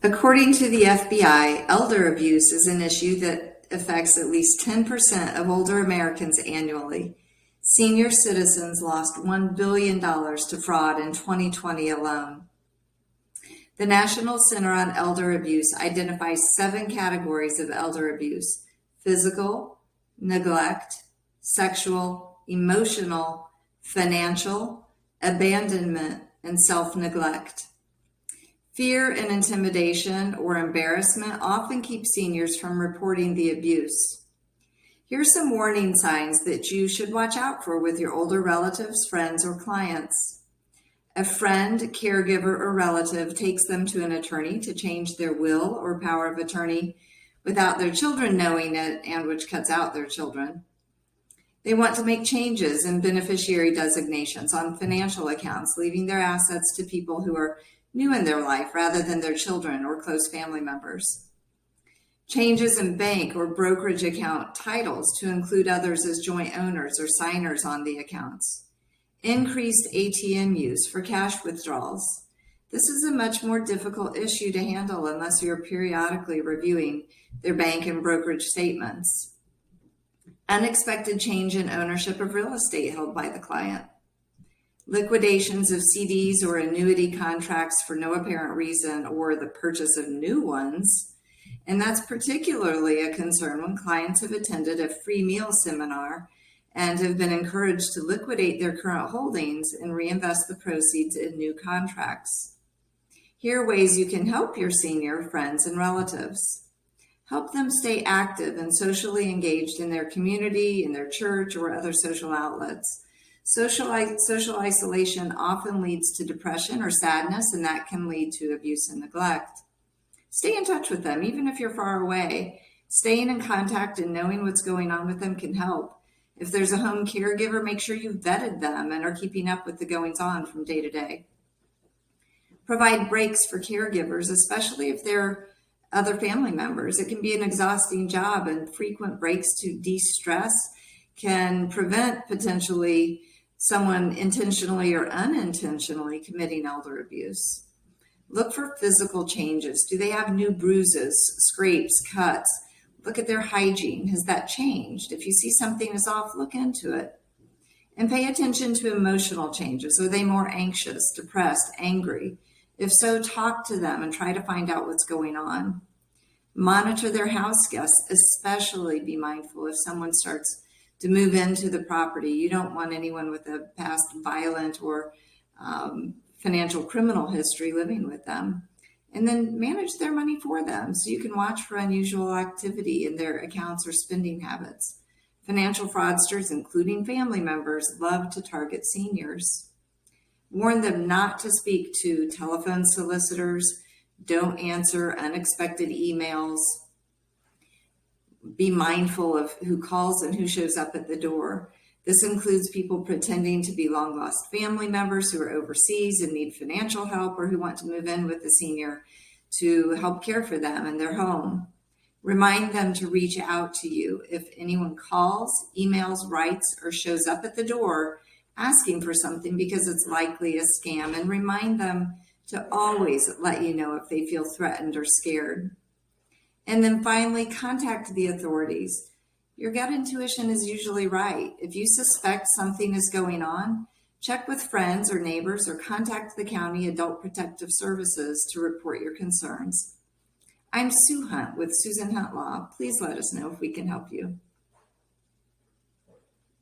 According to the FBI, elder abuse is an issue that affects at least 10% of older Americans annually. Senior citizens lost $1 billion to fraud in 2020 alone. The National Center on Elder Abuse identifies 7 categories of elder abuse: physical, neglect, sexual, emotional, financial, abandonment, and self-neglect. Fear and intimidation or embarrassment often keep seniors from reporting the abuse. Here's some warning signs that you should watch out for with your older relatives, friends, or clients. A friend, caregiver, or relative takes them to an attorney to change their will or power of attorney without their children knowing it, and which cuts out their children. They want to make changes in beneficiary designations on financial accounts, leaving their assets to people who are new in their life rather than their children or close family members. Changes in bank or brokerage account titles to include others as joint owners or signers on the accounts. Increased ATM use for cash withdrawals. This is a much more difficult issue to handle unless you're periodically reviewing their bank and brokerage statements. Unexpected change in ownership of real estate held by the client. Liquidations of CDs or annuity contracts for no apparent reason, or the purchase of new ones. And that's particularly a concern when clients have attended a free meal seminar and have been encouraged to liquidate their current holdings and reinvest the proceeds in new contracts. Here are ways you can help your senior friends and relatives. Help them stay active and socially engaged in their community, in their church, or other social outlets. Social isolation often leads to depression or sadness, and that can lead to abuse and neglect. Stay in touch with them, even if you're far away. Staying in contact and knowing what's going on with them can help. If there's a home caregiver, make sure you've vetted them and are keeping up with the goings on from day to day. Provide breaks for caregivers, especially if they're other family members. It can be an exhausting job, and frequent breaks to de-stress can prevent potentially someone intentionally or unintentionally committing elder abuse. Look for physical changes. Do they have new bruises, scrapes, cuts? Look at their hygiene. Has that changed? If you see something is off, look into it. And pay attention to emotional changes. Are they more anxious, depressed, angry? If so, talk to them and try to find out what's going on. Monitor their house guests, especially be mindful if someone starts to move into the property. You don't want anyone with a past violent or financial criminal history living with them. And then manage their money for them so you can watch for unusual activity in their accounts or spending habits. Financial fraudsters, including family members, love to target seniors. Warn them not to speak to telephone solicitors. Don't answer unexpected emails. Be mindful of who calls and who shows up at the door. This includes people pretending to be long-lost family members who are overseas and need financial help, or who want to move in with the senior to help care for them in their home. Remind them to reach out to you if anyone calls, emails, writes, or shows up at the door asking for something, because it's likely a scam, and remind them to always let you know if they feel threatened or scared. And then finally, contact the authorities. Your gut intuition is usually right. If you suspect something is going on, check with friends or neighbors, or contact the County Adult Protective Services to report your concerns. I'm Sue Hunt with Susan Hunt Law. Please let us know if we can help you.